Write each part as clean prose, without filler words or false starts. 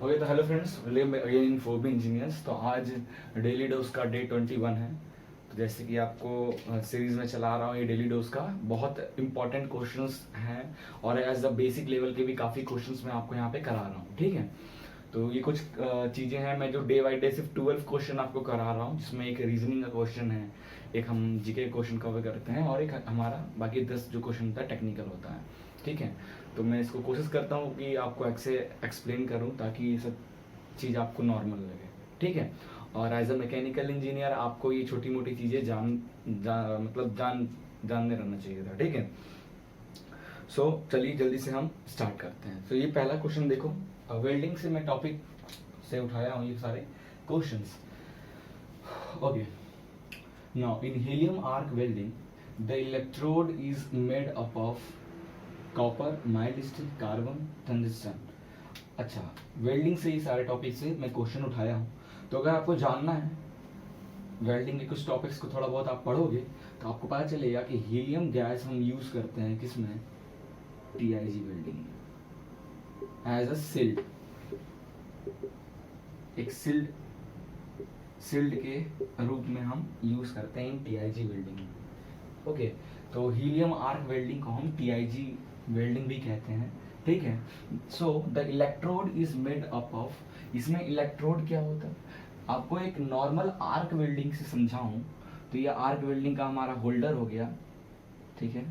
Okay तो hello friends, again in Phoebe engineers. तो आज डेली डोज का डे 21 है। तो जैसे कि आपको सीरीज में चला रहा हूँ, ये डेली डोज का बहुत इंपॉर्टेंट क्वेश्चंस हैं और एज द बेसिक लेवल के भी काफ़ी क्वेश्चंस मैं आपको यहाँ पे करा रहा हूँ। ठीक है, तो ये कुछ चीज़ें हैं। मैं जो डे बाई डे सिर्फ 12 क्वेश्चन आपको करा रहा हूँ, जिसमें एक रीजनिंग का क्वेश्चन है, एक हम जीके क्वेश्चन कवर करते हैं और एक हमारा बाकी 10 जो क्वेश्चन होता है टेक्निकल होता है। ठीक है, तो मैं इसको कोशिश करता हूँ कि आपको ऐसे एक्सप्लेन करूँ ताकि ये सब चीज़ आपको नॉर्मल लगे। ठीक है, और एज अ मैकेनिकल इंजीनियर आपको ये छोटी मोटी चीज़ें जानने रहना चाहिए था। ठीक है, सो चलिए जल्दी से हम स्टार्ट करते हैं। तो ये पहला क्वेश्चन देखो, वेल्डिंग से मैं टॉपिक से उठाया हूँ ये सारे questions. Okay, now in helium arc welding the electrode is made up of copper, mild steel, carbon, tungsten. अच्छा, वेल्डिंग से ही सारे टॉपिक से मैं क्वेश्चन उठाया हूँ। तो अगर आपको जानना है वेल्डिंग के कुछ टॉपिक्स को थोड़ा बहुत आप पढ़ोगे तो आपको पता चलेगा कि हीलियम गैस हम यूज करते हैं किसमें, TIG welding as a shield, एक सिल्ड के रूप में हम यूज करते हैं टीआईजी वेल्डिंग में। ओके, तो हीलियम आर्क वेल्डिंग को हम टीआईजी वेल्डिंग भी कहते हैं। ठीक है, so the electrode is made up of, इसमें इलेक्ट्रोड क्या होता है आपको एक नॉर्मल आर्क वेल्डिंग से समझाऊं तो ये आर्क वेल्डिंग का हमारा होल्डर हो गया। ठीक है,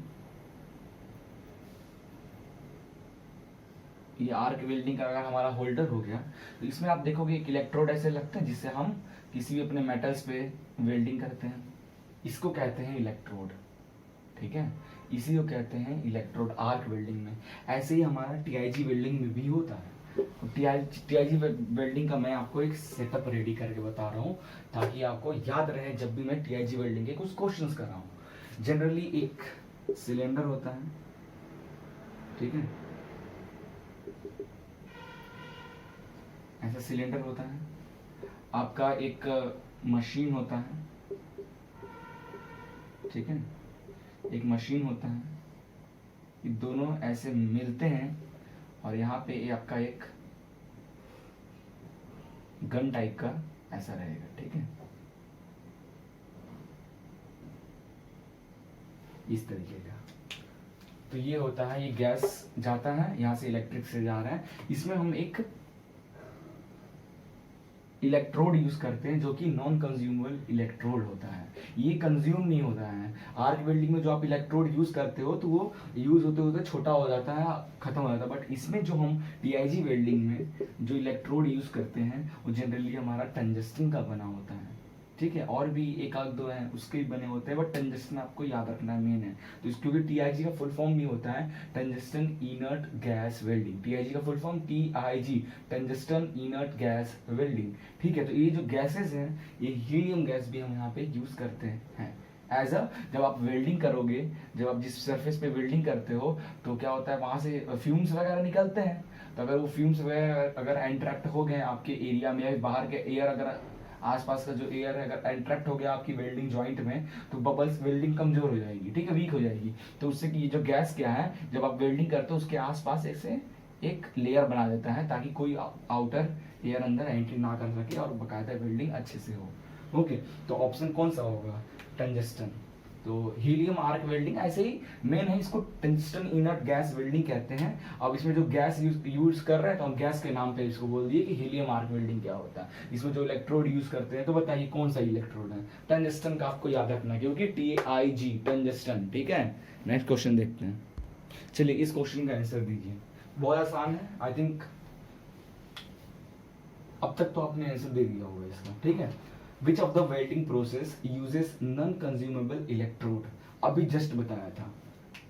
ये आर्क वेल्डिंग का अगर हमारा होल्डर हो गया तो इसमें आप देखोगे एक इलेक्ट्रोड ऐसे लगता है जिससे हम किसी भी अपने मेटल्स पे वेल्डिंग करते हैं, इसको कहते हैं इलेक्ट्रोड। ठीक है, इसी को कहते हैं इलेक्ट्रोड आर्क वेल्डिंग में। ऐसे ही हमारा टीआईजी वेल्डिंग में भी होता है। टीआईजी वेल्डिंग का मैं आपको एक सेटअप रेडी करके बता रहा हूँ ताकि आपको याद रहे जब भी मैं टीआईजी वेल्डिंग के कुछ क्वेश्चंस कर रहा हूँ। जनरली एक सिलेंडर होता है, ठीक है, ऐसा सिलेंडर होता है। आपका एक मशीन होता है, ठीक है, एक मशीन होता है, ये दोनों ऐसे मिलते हैं और यहाँ पे ये आपका एक गन टाइप का ऐसा रहेगा। ठीक है, इस तरीके का। तो ये होता है, ये गैस जाता है यहाँ से, इलेक्ट्रिक से जा रहा है, इसमें हम एक इलेक्ट्रोड यूज करते हैं जो कि नॉन कंज्यूमेबल इलेक्ट्रोड होता है, ये कंज्यूम नहीं होता है। आर्क वेल्डिंग में जो आप इलेक्ट्रोड यूज करते हो तो वो यूज होते होते छोटा हो जाता है, खत्म हो जाता है। बट इसमें जो हम टीआईजी वेल्डिंग में जो इलेक्ट्रोड यूज करते हैं वो जनरली हमारा टंगस्टन का बना होता है। ठीक है, और भी एक आध दो हैं उसके भी बने होते हैं, बट टंगस्टन आपको याद रखना मेन है। तो क्योंकि टीआईजी का फुल फॉर्म भी होता है tungsten inert gas welding. TIG का full form TIG, tungsten inert gas welding. ठीक है, तो ये जो गैसेस हैं ये हीलियम गैस भी हम यहाँ पे यूज करते हैं एज अ, जब आप वेल्डिंग करोगे, जब आप जिस सरफेस पे वेल्डिंग करते हो तो क्या होता है वहां से फ्यूम्स वगैरह निकलते हैं। तो अगर वो फ्यूम्स वगैरह अगर एंट्रैक्ट हो गए आपके एरिया में या बाहर के एयर, अगर आसपास का जो एयर है अगर एंट्रैक्ट हो गया आपकी वेल्डिंग जॉइंट में तो बबल्स, वेल्डिंग कमजोर हो जाएगी। ठीक है, वीक हो जाएगी। तो उससे कि ये जो गैस क्या है जब आप वेल्डिंग करते हो उसके आसपास ऐसे एक लेयर बना देता है ताकि कोई आउटर एयर अंदर एंट्री ना कर सके और बकायदा वेल्डिंग अच्छे से हो। ओके, तो ऑप्शन कौन सा होगा, टंगस्टन। तो हीलियम आर्क वेल्डिंग ऐसे ही मेन है, इसको टंगस्टन इनर्ट गैस वेल्डिंग कहते हैं। अब इसमें जो गैस यूज कर रहे हैं तो हम गैस के नाम पे इसको बोल दिए कि हीलियम आर्क वेल्डिंग क्या होता है। इसमें जो इलेक्ट्रोड यूज करते हैं तो बताइए कौन सा इलेक्ट्रोड है, टंगस्टन का आपको याद रखना क्योंकि टीआईजी टंगस्टन। ठीक है, नेक्स्ट क्वेश्चन देखते हैं। चलिए इस क्वेश्चन का आंसर दीजिए, बहुत आसान है। आई थिंक अब तक तो आपने आंसर दे दिया होगा इसका। ठीक है, which of the welding process uses non consumable electrode, अभी जस्ट बताया था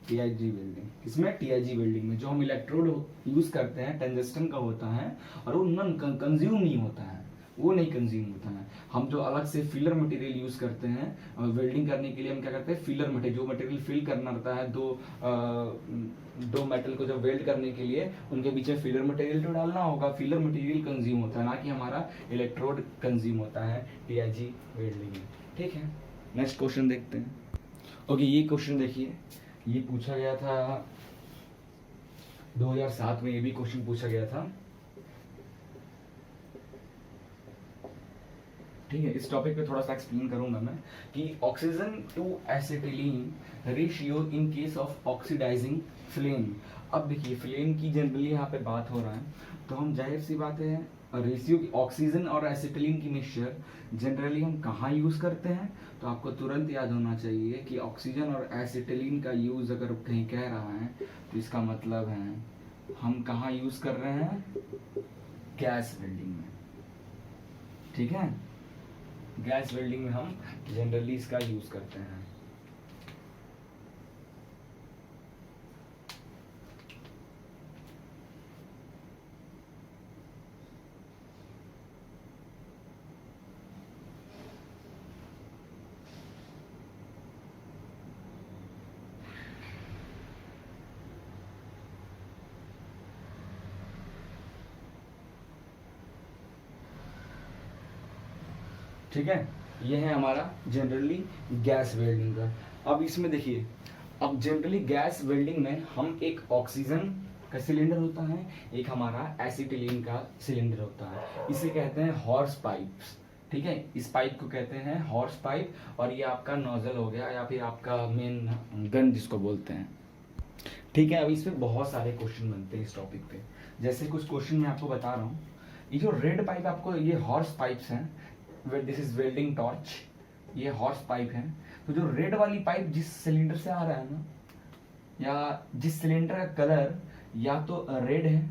टीआईजी वेल्डिंग। इसमें टीआईजी वेल्डिंग में जो हम इलेक्ट्रोड यूज करते हैं टंगस्टन का होता है और वो नॉन कंज्यूम नहीं होता है, वो नहीं कंज्यूम होता है। हम जो अलग से फिलर मटेरियल यूज करते हैं वेल्डिंग करने के लिए, हम क्या करते हैं फिलर मटेरियल, जो मटेरियल फिल करना रहता है दो मेटल को जब वेल्ड करने के लिए उनके बीच में फिलर मटेरियल तो डालना होगा, फिलर मटेरियल कंज्यूम होता है, ना कि हमारा इलेक्ट्रोड कंज्यूम होता है टीआईजी वेल्डिंग में। ठीक है, नेक्स्ट क्वेश्चन देखते हैं। ओके, ये क्वेश्चन देखिए, ये पूछा गया था 2007 में, ये भी क्वेश्चन पूछा गया था। ठीक है, इस टॉपिक पे थोड़ा सा एक्सप्लेन करूंगा मैं कि oxygen to acetylene ratio in case of oxidising flame. अब देखिए फ्लेम की जनरली यहाँ पे बात हो रहा है, तो हम जाहिर सी बात है रेशियो की ऑक्सीजन और एसिटिलीन की मिक्सचर जनरली हम कहाँ यूज़ करते हैं, तो आपको तुरंत याद होना चाहिए कि ऑक्सीजन और एसिटिलीन का यूज़ अगर कहीं कह रहा है तो इसका मतलब है हम कहाँ यूज़ कर रहे हैं, गैस वेल्डिंग में। ठीक है, गैस वेल्डिंग में हम जनरली इसका यूज़ करते हैं। ठीक है, ये है हमारा जनरली गैस वेल्डिंग का। अब इसमें देखिए, अब जनरली गैस वेल्डिंग में हम एक ऑक्सीजन का सिलेंडर होता है, एक हमारा एसिटिलीन का सिलेंडर होता है, इसे कहते हैं हॉर्स पाइप्स। ठीक है, इस पाइप को कहते हैं हॉर्स पाइप, और ये आपका नोजल हो गया या फिर आपका मेन गन जिसको बोलते हैं। ठीक है, अब इस पे बहुत सारे क्वेश्चन बनते हैं इस टॉपिक पे। जैसे कुछ क्वेश्चन मैं आपको बता रहा हूँ, ये जो रेड पाइप आपको, ये हॉर्स पाइप्स हैं, दिस इज वेल्डिंग टॉर्च, ये हॉर्स पाइप है। तो जो रेड वाली पाइप जिस सिलेंडर से आ रहा है ना, या जिस सिलेंडर का कलर या तो रेड है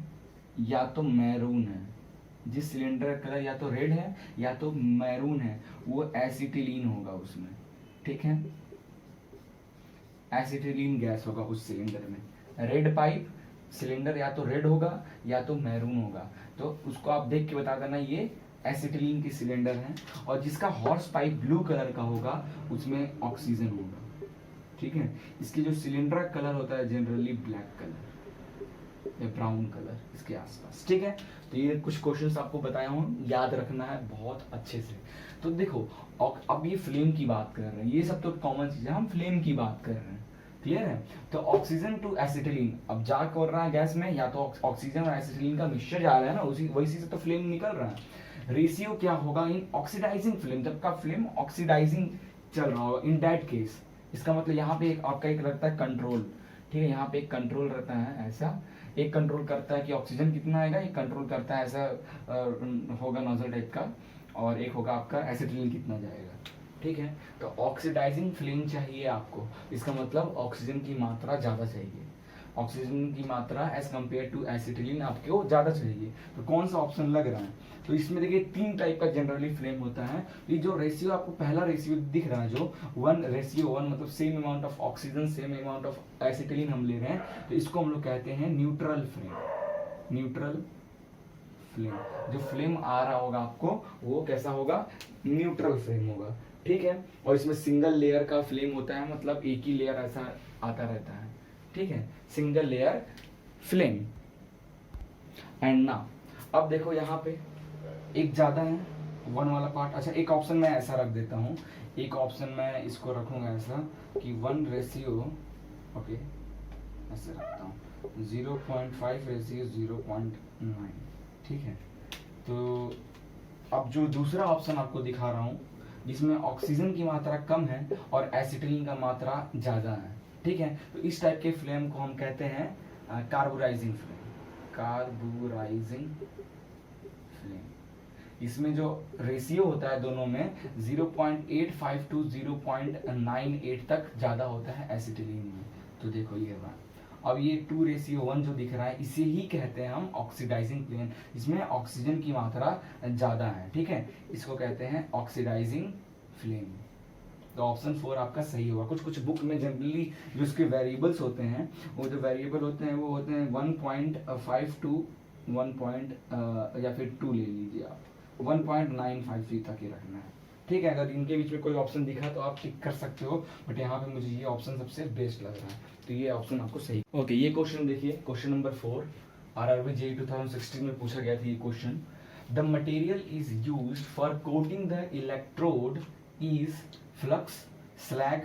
या तो मैरून है, जिस सिलेंडर का कलर या तो रेड है या तो मैरून है, वो एसिटिलीन होगा उसमें। ठीक है, एसिटिलीन गैस होगा उस सिलेंडर में। रेड पाइप सिलेंडर या तो रेड होगा या तो मैरून होगा, तो उसको आप देख के बता देना ये एसिटिलीन की सिलेंडर है। और जिसका हॉर्स पाइप ब्लू कलर का होगा उसमें ऑक्सीजन होगा। ठीक है, इसके जो सिलेंडर का कलर होता है जनरली ब्लैक कलर या ब्राउन कलर इसके आसपास। ठीक है, तो ये कुछ क्वेश्चंस आपको बताया हूँ, याद रखना है बहुत अच्छे से। तो देखो अब ये फ्लेम की बात कर रहे हैं, ये सब तो कॉमन चीज है, हम फ्लेम की बात कर रहे हैं। क्लियर है, तो ऑक्सीजन टू एसिटिलीन अब जा कर रहा है गैस में, या तो ऑक्सीजन और एसिटिलीन का मिक्सचर जा रहा है ना, उसी वही से तो फ्लेम निकल रहा है। रेशियो क्या होगा इन ऑक्सीडाइजिंग फ्लेम, जब का फ्लेम ऑक्सीडाइजिंग चल रहा होगा, इन दैट केस इसका मतलब यहाँ पे एक आपका एक रहता है कंट्रोल। ठीक है, यहाँ पे एक कंट्रोल रहता है ऐसा, एक कंट्रोल करता है कि ऑक्सीजन कितना आएगा, एक कंट्रोल करता है ऐसा होगा नोजल टाइप का, और एक होगा आपका एसिटिलीन कितना जाएगा। ठीक है, तो ऑक्सीडाइजिंग फ्लेम चाहिए आपको, इसका मतलब ऑक्सीजन की मात्रा ज़्यादा चाहिए, ऑक्सीजन की मात्रा एज कम्पेयर टू एसिटिलीन आपको ज़्यादा चाहिए। तो कौन सा ऑप्शन लग रहा है, तो इसमें देखिए 3 टाइप का जनरली फ्लेम होता है। ये जो रेशियो आपको पहला रेशियो दिख रहा है जो 1:1 मतलब same amount of oxygen same amount of acetylene हम ले रहे हैं, तो इसको हम लोग कहते हैं न्यूट्रल फ्लेम। न्यूट्रल फ्लेम, जो फ्लेम आ रहा होगा आपको वो कैसा होगा, न्यूट्रल फ्लेम होगा। ठीक है, और इसमें सिंगल लेयर का फ्लेम होता है, मतलब एक ही लेयर ऐसा आता रहता है। ठीक है, सिंगल लेयर फ्लेम। एंड ना अब देखो यहाँ पे एक ज्यादा है 1 वाला पार्ट। अच्छा, एक ऑप्शन मैं ऐसा रख देता हूँ, एक ऑप्शन मैं इसको रखूंगा ऐसा कि 1:, ओके ऐसे रखता हूँ 0.5:0.9। ठीक है, तो अब जो दूसरा ऑप्शन आपको दिखा रहा हूँ जिसमें ऑक्सीजन की मात्रा कम है और एसिटिलीन का मात्रा ज़्यादा है। ठीक है, तो इस टाइप के फ्लेम को हम कहते हैं कार्बोराइजिंग फ्लेम। कार्बोराइजिंग फ्लेम, इसमें जो रेशियो होता है दोनों में 0.85 to 0.98 तक ज़्यादा होता है एसिटिलीन में। तो देखो ये बात, अब ये 2:1 जो दिख रहा है इसे ही कहते हैं हम ऑक्सीडाइजिंग फ्लेम, इसमें ऑक्सीजन की मात्रा ज़्यादा है। ठीक है, इसको कहते हैं ऑक्सीडाइजिंग फ्लेम। तो ऑप्शन 4 आपका सही होगा। कुछ कुछ बुक में जनरली जो इसके वेरिएबल्स होते हैं, वो जो वेरिएबल होते हैं वो होते हैं 1.5 to 1 या फिर 2 ले लीजिए आप, 1.953 तक ही रखना है। ठीक है, अगर इनके बीच में कोई ऑप्शन दिखा तो आप टिक कर सकते हो, बट यहाँ पे मुझे ये ऑप्शन सबसे बेस्ट लग रहा है, तो ये ऑप्शन आपको सही। ओके, ये क्वेश्चन देखिए, क्वेश्चन नंबर 4 RRB JEE 2016 में पूछा गया था ये question. The material is used for coating the electrode is flux, slag,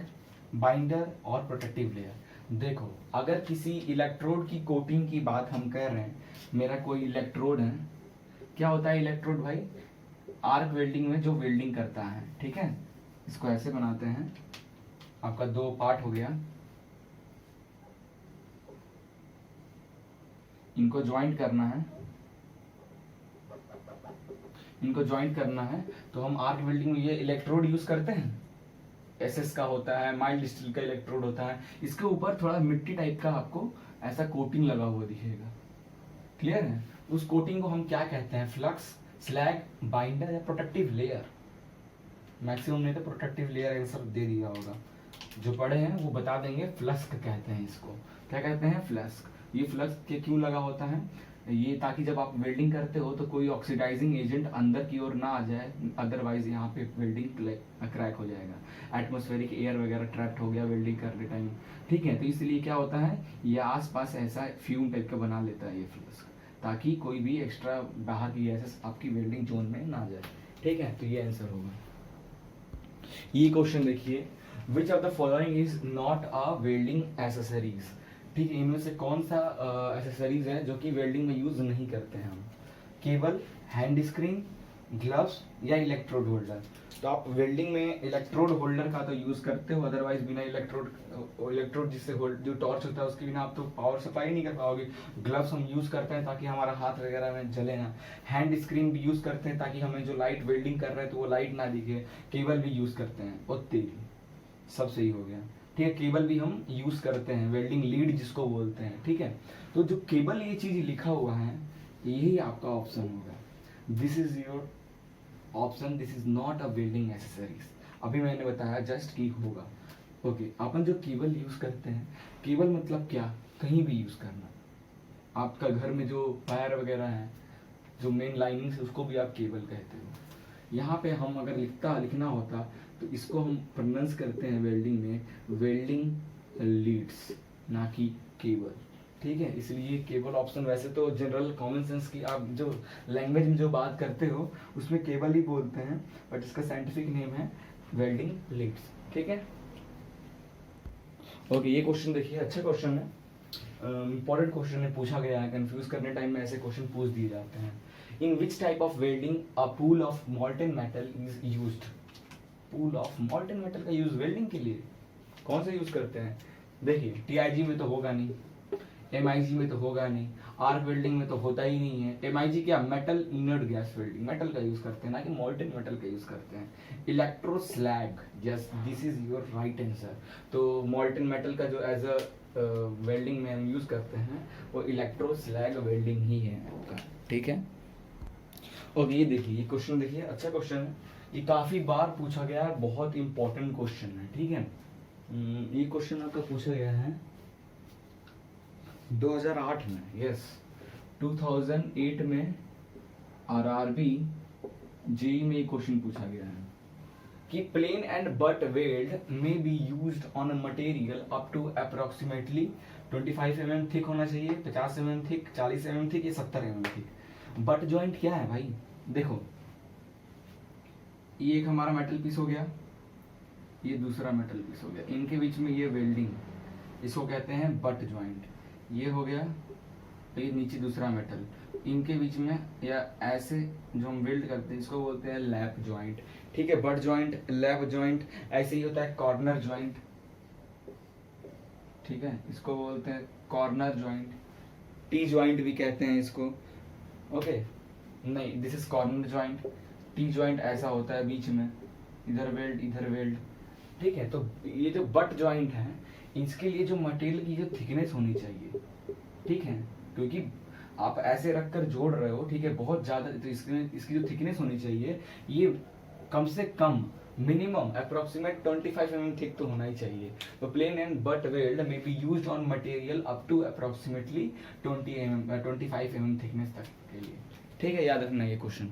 binder और प्रोटेक्टिव लेयर। देखो अगर किसी इलेक्ट्रोड की कोटिंग की बात हम कर रहे हैं, मेरा कोई इलेक्ट्रोड है, क्या होता है इलेक्ट्रोड भाई, आर्क वेल्डिंग में जो वेल्डिंग करता है, ठीक है, इसको ऐसे बनाते हैं, आपका दो पार्ट हो गया, इनको ज्वाइंट करना है, इनको ज्वाइंट करना है। तो हम आर्क वेल्डिंग में ये इलेक्ट्रोड यूज करते हैं, एसएस का होता है, माइल्ड स्टील का इलेक्ट्रोड होता है, इसके ऊपर थोड़ा मिट्टी टाइप का आपको ऐसा कोटिंग लगा हुआ दिखेगा, क्लियर है। उस कोटिंग को हम क्या कहते हैं, फ्लक्स, स्लैग, बाइंडर या प्रोटेक्टिव लेयर। मैक्सिमम ने तो प्रोटेक्टिव लेयर आंसर दे दिया होगा, जो पढ़े हैं वो बता देंगे। फ्लस्क कहते हैं इसको, क्या कहते हैं, फ्लस्क। ये फ्लक्स के क्यों लगा होता है, ये ताकि जब आप वेल्डिंग करते हो तो कोई ऑक्सीडाइजिंग एजेंट अंदर की ओर ना आ जाए, अदरवाइज यहाँ पे वेल्डिंग क्रैक हो जाएगा, एटमॉस्फेरिक एयर वगैरह ट्रैप्ड हो गया वेल्डिंग करते टाइम, ठीक है। तो इसलिए क्या होता है, ये आसपास ऐसा फ्यूम टाइप का बना लेता है ये फ्लस्क, ताकि कोई भी एक्स्ट्रा बाहर की गैसेस आपकी वेल्डिंग जोन में ना जाए, ठीक है। तो ये आंसर होगा। ये क्वेश्चन देखिए, which of the following is not a welding accessories, ठीक है, इनमें से कौन सा एसेसरीज है जो कि वेल्डिंग में यूज नहीं करते हैं हम, केबल, हैंड स्क्रीन, ग्लव्स या इलेक्ट्रोड होल्डर। तो आप वेल्डिंग में इलेक्ट्रोड होल्डर का तो यूज करते हो, अदरवाइज बिना इलेक्ट्रोड जिससे जो टॉर्च होता है उसके बिना आप तो पावर सप्लाई नहीं कर पाओगे। ग्लव्स हम यूज करते हैं ताकि हमारा हाथ वगैरह में जले ना, हैंड स्क्रीन भी यूज करते हैं ताकि हमें जो लाइट वेल्डिंग कर रहे हैं तो वो लाइट ना दिखे, केबल भी यूज करते हैं, और तेल, सब सही हो गया, ठीक है। केबल भी हम यूज करते हैं, वेल्डिंग लीड जिसको बोलते हैं, ठीक है। तो जो केबल ये चीज लिखा हुआ है यही आपका ऑप्शन होगा, this is your option, this is not a welding accessories. अभी मैंने बताया जस्ट कि होगा, ओके। अपन जो केबल यूज करते हैं, केबल मतलब क्या, कहीं भी यूज करना, आपका घर में जो वायर वगैरह है, जो मेन लाइनिंग है उसको भी आप केबल कहते हो। यहाँ पे हम अगर लिखना होता तो इसको हम प्रोनाउंस करते हैं वेल्डिंग में वेल्डिंग लीड्स, ना कि केबल, ठीक है। इसलिए केबल ऑप्शन, वैसे तो जनरल कॉमन सेंस की आप जो लैंग्वेज में जो बात करते हो उसमें केबल ही बोलते हैं, बट इसका साइंटिफिक नेम है वेल्डिंग लीड्स, ठीक है। ओके, ये क्वेश्चन देखिए, अच्छा क्वेश्चन है, इंपॉर्टेंट क्वेश्चन है, पूछा गया है, कंफ्यूज करने टाइम में ऐसे क्वेश्चन पूछ दिए जाते हैं। In which type of welding a pool of molten metal is used, pool of molten metal का यूज वेल्डिंग के लिए कौन सा यूज करते हैं, देखिए टीआईजी में तो होगा नहीं, एमआईजी में तो होगा नहीं, आर्क वेल्डिंग में तो होता ही नहीं है। एमआईजी क्या, metal inert gas welding, metal का यूज करते हैं, ना कि मॉल्टन मेटल का यूज करते हैं। Electro slag, yes this is your right answer. तो मॉल्टन मेटल का जो एज अ वेल्डिंग में हम यूज करते हैं वो इलेक्ट्रो स्लैग वेल्डिंग ही है आपका, ठीक है। ओके, ये देखिए, ये क्वेश्चन देखिए, अच्छा क्वेश्चन है, ये काफी बार पूछा गया है, बहुत इंपॉर्टेंट क्वेश्चन है, ठीक है। ये क्वेश्चन आपका पूछा गया है 2008 में, यस 2008 में आरआरबी जेई में ये क्वेश्चन पूछा गया है कि प्लेन एंड बट वेल्ड में be used on a material up to approximately 25 mm thick होना चाहिए, 50 mm थिक, 40 mm थिक या 70 mm थिक। बट जॉइंट क्या है भाई, देखो ये एक हमारा मेटल पीस हो गया, ये दूसरा मेटल पीस हो गया, इनके बीच में ये वेल्डिंग, इसको कहते हैं बट जॉइंट। ये हो गया, ये नीचे दूसरा मेटल, इनके बीच में या ऐसे जो हम वेल्ड करते हैं इसको बोलते हैं लैप जॉइंट, ठीक है। बट जॉइंट, लैप जॉइंट, ऐसे ही होता है कॉर्नर जॉइंट, ठीक है, इसको बोलते हैं कॉर्नर जॉइंट, टी जॉइंट भी कहते हैं इसको, ओके। नहीं, this is corner joint, T joint ऐसा होता है बीच में, इधर वेल्ड इधर वेल्ड, ठीक है। तो ये जो बट जॉइंट है इसके लिए जो मटेरियल की जो थिकनेस होनी चाहिए, ठीक है, क्योंकि आप ऐसे रखकर जोड़ रहे हो, ठीक है, बहुत ज्यादा, तो इसकी जो थिकनेस होनी चाहिए ये कम से कम मिनिमम अप्रोक्सीमेट 25 mm थिक तो होना ही चाहिए। तो प्लेन एंड बट वेल्ड में be used on material up to approximately 25 mm thickness तक के लिए, ठीक है, याद रखना ये क्वेश्चन।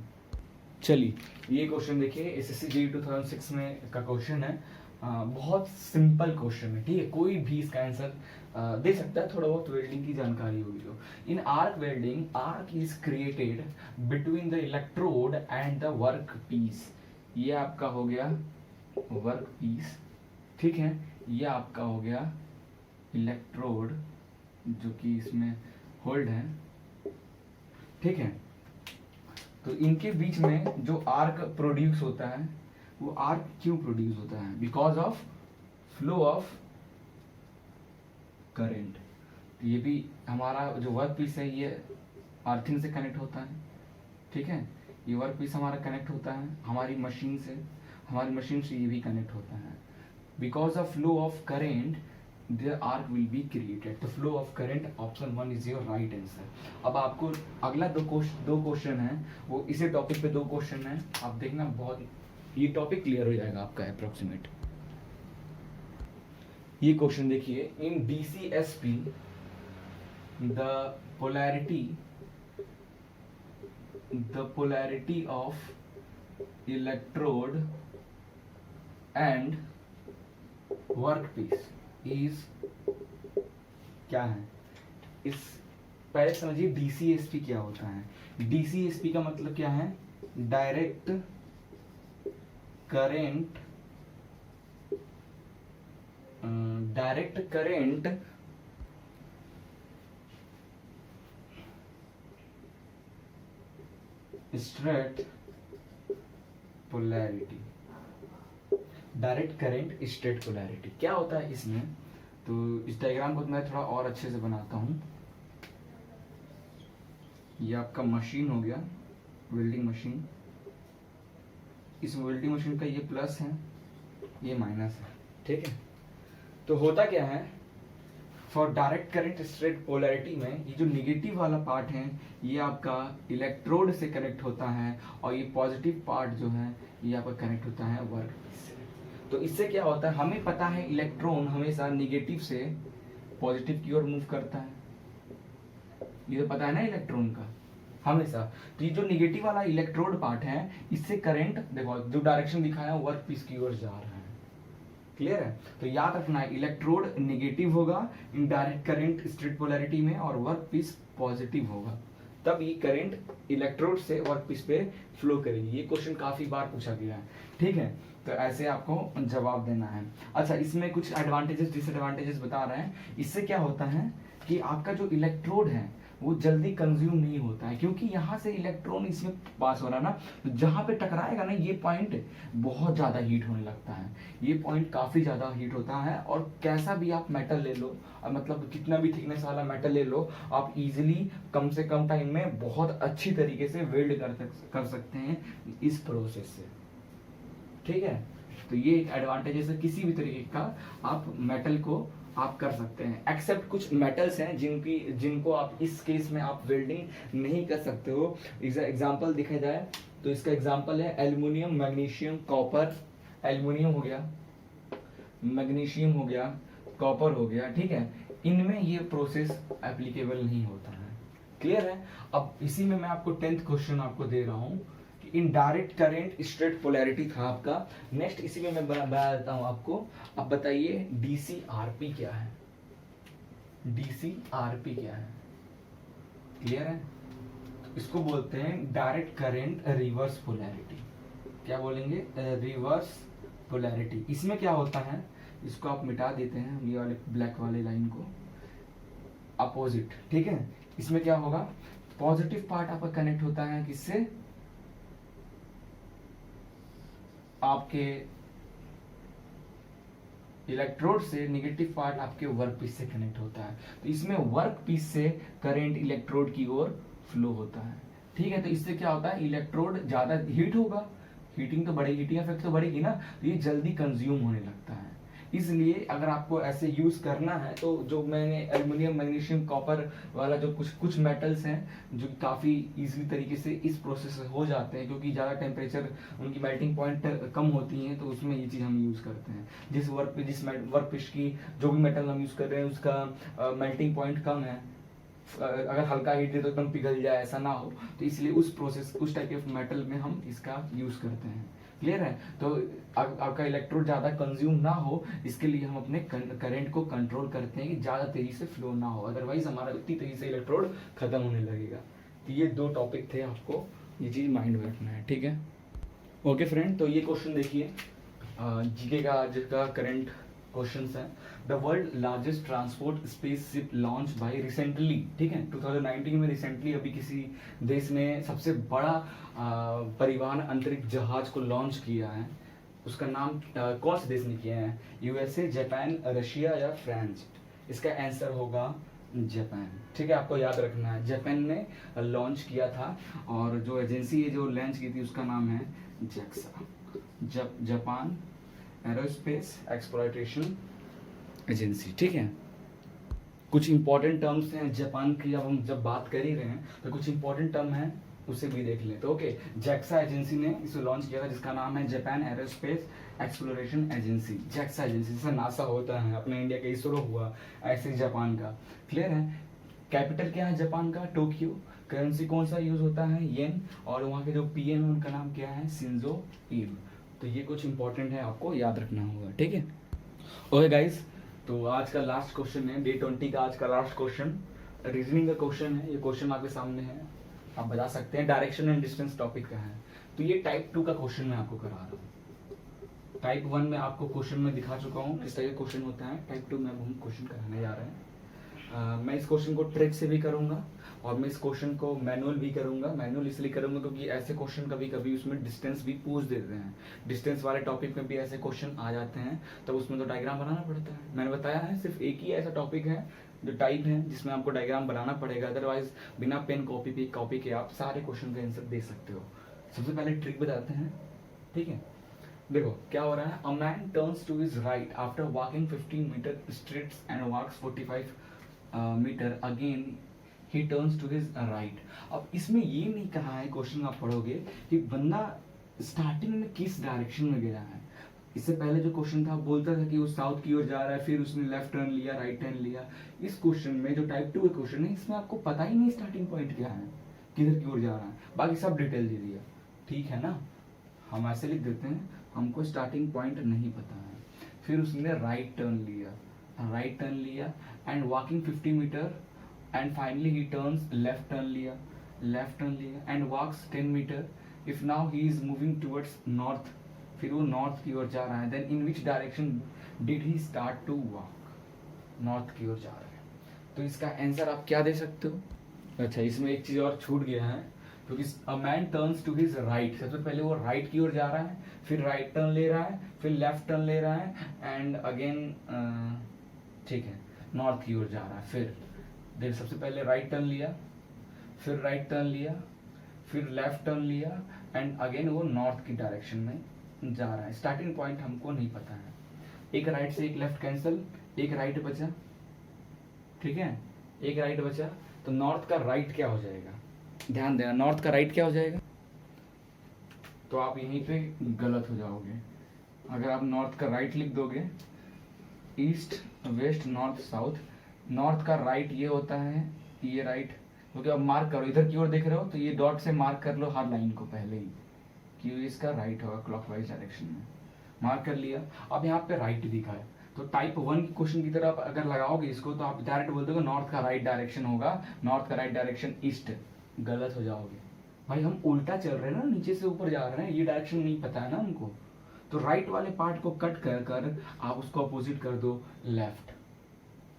चलिए, ये क्वेश्चन देखिए, एसएससी जेईई 2006 में का क्वेश्चन है, बहुत सिंपल क्वेश्चन है, ठीक है, कोई भी इसका आंसर दे सकता है, थोड़ा बहुत वेल्डिंग की जानकारी होगी तो। In arc welding, arc is created between the electrode and the work piece, ये आपका हो गया वर्क पीस, ठीक है, ये आपका हो गया इलेक्ट्रोड जो कि इसमें होल्ड है, ठीक है। तो इनके बीच में जो आर्क प्रोड्यूस होता है, वो आर्क क्यों प्रोड्यूस होता है? Because of flow of current. ये भी हमारा जो वर्क पीस है ये अर्थिंग से कनेक्ट होता है, ठीक है। ये वर्क पीस हमारा कनेक्ट होता है हमारी मशीन से, हमारी मशीन से ये भी कनेक्ट होता है। Because of flow of current the arc will be created. The flow of current, option 1 is your right answer. अब आपको अगला दो क्वेश्चन है, वो इसी टॉपिक पे दो क्वेश्चन है, आप देखना बहुत ये टॉपिक क्लियर हो जाएगा आपका अप्रोक्सीमेट। ये क्वेश्चन देखिए, इन DCSP the polarity of electrode and workpiece is क्या है? इस पहले समझिए DCSP क्या होता है। DCSP का मतलब क्या है? Direct current straight polarity. Direct current straight polarity क्या होता है इसमें? तो इस डायग्राम को मैं थोड़ा और अच्छे से बनाता हूँ। ये आपका मशीन हो गया, वेल्डिंग मशीन। इस वेल्डिंग मशीन का ये प्लस है, ये माइनस है, ठीक है। तो होता क्या है, for direct current straight polarity में ये जो निगेटिव वाला पार्ट है ये आपका इलेक्ट्रोड से कनेक्ट होता है, और ये पॉजिटिव पार्ट जो है ये आपका कनेक्ट होता है वर्क से। तो इससे क्या होता है, हमें पता है इलेक्ट्रॉन हमेशा निगेटिव से पॉजिटिव की ओर मूव करता है, ये तो पता है ना इलेक्ट्रॉन का हमेशा। तो ये जो निगेटिव वाला इलेक्ट्रोड पार्ट है इससे करंट, देखो जो डायरेक्शन दिखाया है वर्क पीस की ओर जा रहा है, क्लियर है। तो याद रखना है इलेक्ट्रोड नेगेटिव होगा in direct current straight polarity में, और वर्क पीस पॉजिटिव होगा, तब ये करंट इलेक्ट्रोड से वर्क पीस पे फ्लो करेगी। ये क्वेश्चन काफी बार पूछा गया है, ठीक है। तो ऐसे आपको जवाब देना है। अच्छा, इसमें कुछ एडवांटेजेस डिसएडवांटेजेस बता रहे हैं। इससे क्या होता है कि आपका जो इलेक्ट्रोड है वो जल्दी कंज्यूम नहीं होता है, क्योंकि यहाँ से इलेक्ट्रॉन इसमें पास हो रहा है ना, तो जहाँ पे टकराएगा ना ये पॉइंट बहुत ज़्यादा हीट होने लगता है। ये पॉइंट काफ़ी ज़्यादा हीट होता है, और कैसा भी आप मेटल ले लो, मतलब कितना भी थिकनेस वाला मेटल ले लो, आप इजीली कम से कम टाइम में बहुत अच्छी तरीके से वेल्ड कर सकते हैं इस प्रोसेस से, ठीक है। तो ये एक एडवांटेज है, किसी भी तरीके का आप मेटल को आप कर सकते हैं, एक्सेप्ट कुछ मेटल्स हैं जिनको आप इस केस में आप वेल्डिंग नहीं कर सकते हो। एग्जांपल देखा जाए तो इसका एग्जांपल है एल्युमिनियम, मैग्नीशियम, कॉपर। एल्युमिनियम हो गया, मैग्नीशियम हो गया, कॉपर हो गया, ठीक है। इनमें ये प्रोसेस एप्लीकेबल नहीं होता है, क्लियर है। अब इसी में मैं आपको 10th क्वेश्चन आपको दे रहा हूँ। In direct current straight polarity था आपका। नेक्स्ट इसी में मैं बता देता हूं आपको। अब बताइए DCRP क्या है? DCRP क्या है? क्लियर है? तो इसको बोलते हैं डायरेक्ट करंट रिवर्स पोलैरिटी। क्या बोलेंगे? Reverse polarity. इसमें क्या होता है, इसको आप मिटा देते हैं, ये वाले ब्लैक वाले लाइन को, अपोजिट, ठीक है। इसमें क्या होगा, पॉजिटिव पार्ट आपका कनेक्ट होता है किससे? आपके इलेक्ट्रोड से। नेगेटिव पार्ट आपके वर्क पीस से कनेक्ट होता है। तो इसमें वर्क पीस से करंट इलेक्ट्रोड की ओर फ्लो होता है, ठीक है। तो इससे क्या होता है, इलेक्ट्रोड ज्यादा हीट होगा, हीटिंग तो बढ़ेगी, हीटिंग इफेक्ट तो बढ़ेगी ना, तो ये जल्दी कंज्यूम होने लगता है। इसलिए अगर आपको ऐसे यूज करना है तो जो मैंने एल्युमिनियम, मैग्नीशियम, कॉपर वाला जो कुछ मेटल्स हैं जो काफ़ी इजी तरीके से इस प्रोसेस से हो जाते हैं, क्योंकि ज़्यादा टेम्परेचर उनकी मेल्टिंग पॉइंट कम होती हैं, तो उसमें ये चीज़ हम यूज़ करते हैं। जिस वर्क पीस की जो भी मेटल हम यूज़ कर रहे हैं उसका मेल्टिंग पॉइंट कम है, अगर हल्का हीट दे तो एकदम पिघल जाए, ऐसा ना हो, तो इसलिए उस टाइप के मेटल में हम इसका यूज़ करते हैं, क्लियर है। तो आपका इलेक्ट्रोड ज़्यादा कंज्यूम ना हो, इसके लिए हम अपने करंट को कंट्रोल करते हैं कि ज़्यादा तेजी से फ्लो ना हो, अदरवाइज हमारा उतनी तेजी से इलेक्ट्रोड खत्म होने लगेगा। तो ये दो टॉपिक थे, आपको ये चीज़ माइंड में रखना है, ठीक है। ओके फ्रेंड, तो ये क्वेश्चन देखिए, जीके का आज का करंट क्वेश्चंस हैं। The world largest transport spaceship launch by recently, ठीक है, 2019 में रिसेंटली अभी किसी देश ने सबसे बड़ा परिवहन अंतरिक्ष जहाज को लॉन्च किया है। उसका नाम कौन से देश ने किया है? यूएसए, जापान, रशिया या फ्रांस? इसका आंसर होगा जापान। ठीक है, आपको याद रखना है, जापान ने लॉन्च किया था और जो एजेंसी है जो लॉन्च की थी उसका नाम है JAXA, Japan aerospace exploitation agency. ठीक है, कुछ इंपॉर्टेंट टर्म्स हैं जापान की, अब हम जब बात कर ही रहे हैं तो कुछ इंपॉर्टेंट टर्म है उसे भी देख लें। तो ओके, जैक्सा एजेंसी ने इसे लॉन्च किया था जिसका नाम है Japan aerospace exploration agency. JAXA agency, जैसे नासा होता है, अपने इंडिया का इसरो हुआ, ऐसे ही जापान का। क्लियर है? कैपिटल क्या है जापान का? टोक्यो। करेंसी कौन सा यूज होता है? येन। और वहाँ के जो पीएम है उनका नाम क्या है? शिंजो एबे। तो ये कुछ इंपॉर्टेंट है, आपको याद रखना होगा। ठीक है, ओके गाइस, तो आज का लास्ट क्वेश्चन है, डे 20 का आज का लास्ट क्वेश्चन रीजनिंग का क्वेश्चन है। ये क्वेश्चन आपके सामने है, आप बता सकते हैं। डायरेक्शन एंड डिस्टेंस टॉपिक का है। तो ये टाइप 2 का क्वेश्चन मैं आपको करा रहा हूँ। टाइप 1 में आपको क्वेश्चन में दिखा चुका हूँ किस तरह का क्वेश्चन होता है। टाइप 2 में हम क्वेश्चन कराने जा रहे हैं। मैं इस क्वेश्चन को ट्रिक से भी करूंगा और मैं इस क्वेश्चन को मैनुअल भी करूंगा। मैनुअल इसलिए करूंगा क्योंकि ऐसे क्वेश्चन कभी कभी उसमें डिस्टेंस भी पूछ देते हैं। डिस्टेंस वाले टॉपिक में भी ऐसे क्वेश्चन आ जाते हैं, तो उसमें तो डायग्राम बनाना पड़ता है। मैंने बताया है सिर्फ एक ही ऐसा टॉपिक है जो टाइप है जिसमें आपको डायग्राम बनाना पड़ेगा, अदरवाइज बिना पेन कॉपी के आप सारे क्वेश्चन का आंसर दे सकते हो। सबसे पहले ट्रिक बताते हैं। ठीक है, देखो क्या हो रहा है। A man turns to his right after walking 15 metre straights and walks 45 metre again he turns to his right. अब इसमें ये नहीं कहा है, क्वेश्चन आप पढ़ोगे कि बंदा स्टार्टिंग में किस डायरेक्शन में गया है। इससे पहले जो क्वेश्चन था बोलता था कि वो साउथ की ओर जा रहा है, फिर उसने लेफ्ट टर्न लिया, राइट टर्न लिया। इस क्वेश्चन में जो टाइप 2 का क्वेश्चन है इसमें आपको पता ही नहीं स्टार्टिंग पॉइंट क्या है, किधर की ओर जा रहा है, बाकी सब डिटेल दे दिया। ठीक है ना, हम ऐसे लिख देते हैं, हमको स्टार्टिंग पॉइंट नहीं पता है। फिर उसने राइट टर्न लिया and walking 50 metres and finally he turns left turn लिया and walks 10 metre. If now he is moving towards north, फिर वो नॉर्थ की ओर जा रहा है। Then in which direction did he start to walk? North की ओर जा रहा है। तो इसका आंसर आप क्या दे सकते हो? अच्छा, इसमें एक चीज और छूट गया है, क्योंकि a man turns to his right, सबसे पहले वो राइट की ओर जा रहा है, फिर राइट टर्न ले रहा है, फिर लेफ्ट टर्न ले रहा है एंड अगेन ठीक है नॉर्थ की ओर जा रहा है। फिर देख, सबसे पहले राइट टर्न लिया, फिर राइट टर्न लिया, फिर लेफ्ट टर्न लिया एंड अगेन वो नॉर्थ की डायरेक्शन में जा रहा है। स्टार्टिंग पॉइंट हमको नहीं पता है। एक राइट से एक लेफ्ट कैंसिल, एक राइट बचा। ठीक है, एक राइट बचा, तो नॉर्थ का राइट क्या हो जाएगा? ध्यान देना, नॉर्थ का राइट क्या हो जाएगा? तो आप यहीं पे गलत हो जाओगे। अगर आप नॉर्थ का राइट लिख दोगे, east west north south, north का राइट ये होता है, ये राइट, क्योंकि अब मार्क करो, इधर की ओर देख रहे हो तो ये डॉट से मार्क कर लो हर लाइन को पहले ही कि इसका राइट होगा, क्लॉकवाइज डायरेक्शन में मार्क कर लिया। अब यहाँ पे राइट दिखा है, तो टाइप 1 की क्वेश्चन की तरह आप अगर लगाओगे इसको तो आप डायरेक्ट बोल दोगे नॉर्थ का राइट डायरेक्शन होगा, नॉर्थ का राइट डायरेक्शन ईस्ट। गलत हो जाओगे भाई, हम उल्टा चल रहे हैं ना, नीचे से ऊपर जा रहे हैं, ये डायरेक्शन नहीं पता है ना हमको। तो राइट वाले पार्ट को कट कर कर आप उसको अपोजिट कर दो लेफ्ट,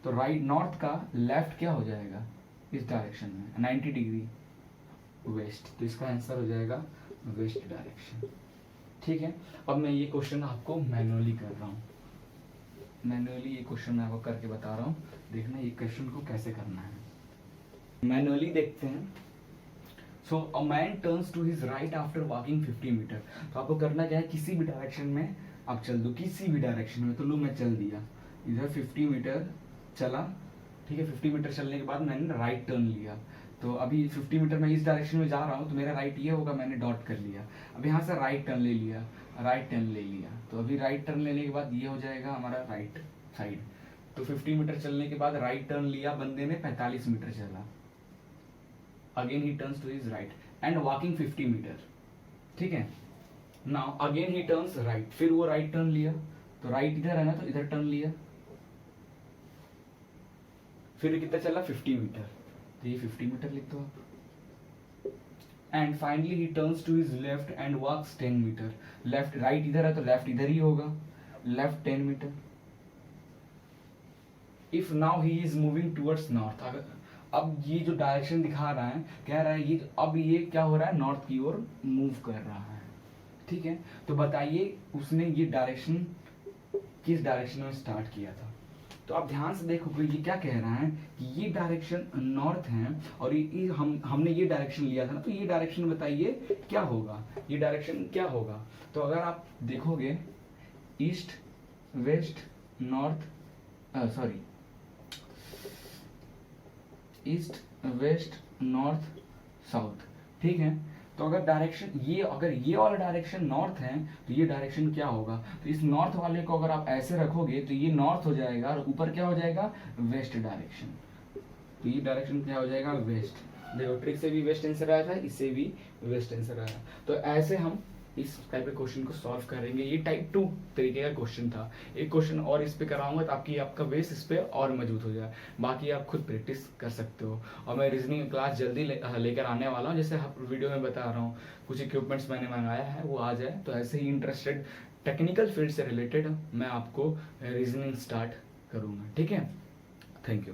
तो राइट नॉर्थ का लेफ्ट क्या हो जाएगा इस डायरेक्शन में 90 डिग्री वेस्ट, तो इसका आंसर हो जाएगा वेस्ट डायरेक्शन। ठीक है, अब मैं ये क्वेश्चन आपको मैनुअली कर रहा हूँ, मैनुअली ये क्वेश्चन मैं आपको करके बता रहा हूँ, देखना ये क्वेश्चन को कैसे करना है। मैनुअली देखते हैं। So a man turns to his right after walking 50 metres. तो आपको करना क्या है, किसी भी डायरेक्शन में आप चल दो, किसी भी डायरेक्शन में। तो लो मैं चल दिया, इधर 50 मीटर चला। ठीक है, 50 मीटर चलने के बाद मैंने राइट टर्न लिया, तो अभी 50 मीटर मैं इस डायरेक्शन में जा रहा हूँ तो मेरा राइट ये होगा, मैंने डॉट कर लिया। अब यहाँ से राइट टर्न ले लिया, राइट टर्न ले लिया, तो अभी राइट टर्न लेने के बाद ये हो जाएगा हमारा राइट साइड। तो 50 मीटर चलने के बाद राइट टर्न लिया बंदे ने, 45 मीटर चला, again he turns to his right and walking 50 metre. ठीक है, now again he turns right, फिर वो राइट टर्न लिया, तो राइट इधर है ना तो इधर टर्न लिया, फिर कितना चला 50 मीटर, तो ये 50 मीटर लिख दो आप। And finally he turns to his left and walks 10 metre. Left right इधर है तो लेफ्ट इधर ही होगा, left 10 metre. If now he is moving towards north, अगर अब ये जो डायरेक्शन दिखा रहा है, कह रहा है ये अब ये क्या हो रहा है, नॉर्थ की ओर मूव कर रहा है, ठीक है। तो बताइए उसने ये डायरेक्शन किस डायरेक्शन में स्टार्ट किया था। तो आप ध्यान से देखोगे ये क्या कह रहा है कि ये डायरेक्शन नॉर्थ है और ये हमने ये डायरेक्शन लिया था ना, तो ये डायरेक्शन बताइए क्या होगा, ये डायरेक्शन क्या होगा। तो अगर आप देखोगे east west north, sorry east west north south, ठीक है। तो अगर डायरेक्शन ये, अगर ये वाला डायरेक्शन नॉर्थ है तो ये डायरेक्शन क्या होगा, तो इस नॉर्थ वाले को अगर आप ऐसे रखोगे तो ये नॉर्थ हो जाएगा और ऊपर क्या हो जाएगा, वेस्ट डायरेक्शन। तो ये डायरेक्शन क्या हो जाएगा, वेस्ट। देखो ट्रिक से भी वेस्ट आंसर आया था, इससे भी वेस्ट आंसर आया। तो ऐसे हम इस टाइप के क्वेश्चन को सॉल्व करेंगे। ये टाइप 2 तरीके का क्वेश्चन था। एक क्वेश्चन और इस पे कराऊंगा ताकि आपका बेस इस पे और मजबूत हो जाए, बाकी आप खुद प्रैक्टिस कर सकते हो। और मैं रीजनिंग क्लास जल्दी लेकर आने वाला हूँ, जैसे वीडियो में बता रहा हूँ, कुछ इक्विपमेंट्स मैंने मंगाया है, वो आ जाए तो ऐसे ही इंटरेस्टेड टेक्निकल फील्ड से रिलेटेड मैं आपको रीजनिंग स्टार्ट करूँगा, ठीक है। Thank you.